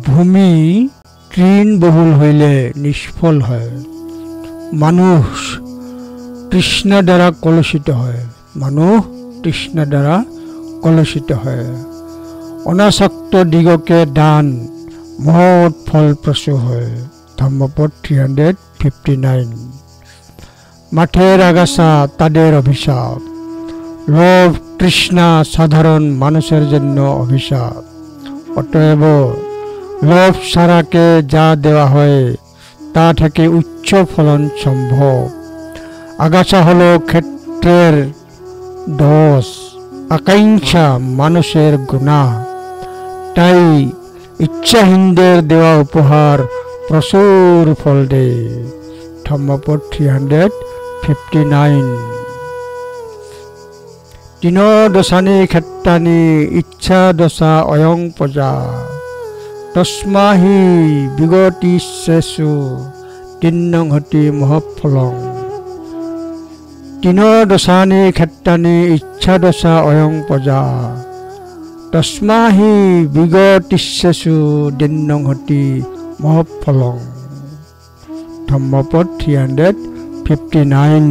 ভূমি তৃণ বহুল হইলে নিষ্ফল হয়। মানুষ তৃষ্ণা দ্বারা কলুষিত হয়। মানুহ তৃষ্ণা দ্বারা কলুষিত হয়। অনাসক্ত দিগকে দান মহৎ ফল প্রসূ হয়। ধম্মপদ 359। মাঠের আগাছা তাদের অভিশাপ। লোভ তৃষ্ণা সাধারণ মানুষের জন্য অভিশাপ। অতএব লোভ সারাকে যা দেওয়া হয় তা থেকে উচ্চ ফলন সম্ভব। আগাছা হলো ক্ষেত্রের দোষ, আকাঙ্ক্ষা মানুষের গুনাহ। তাই ইচ্ছাহীনদের দেওয়া উপহার প্রচুর ফল দেয়। ধম্মপদ 359। তিন দশানি ক্ষেত্রানি ইচ্ছা দশা অয়ং প্রজা তস্মাহি বিগতিষ্যেষু তিন্নংহতি মহফলং। তিন দশানি ক্ষেত্রানি ইচ্ছা দশা অয়ং প্রজা তস্মাহি বিগতিষ্যেষু তিন্নংহতি মহফলং। ধম্মপদ 359।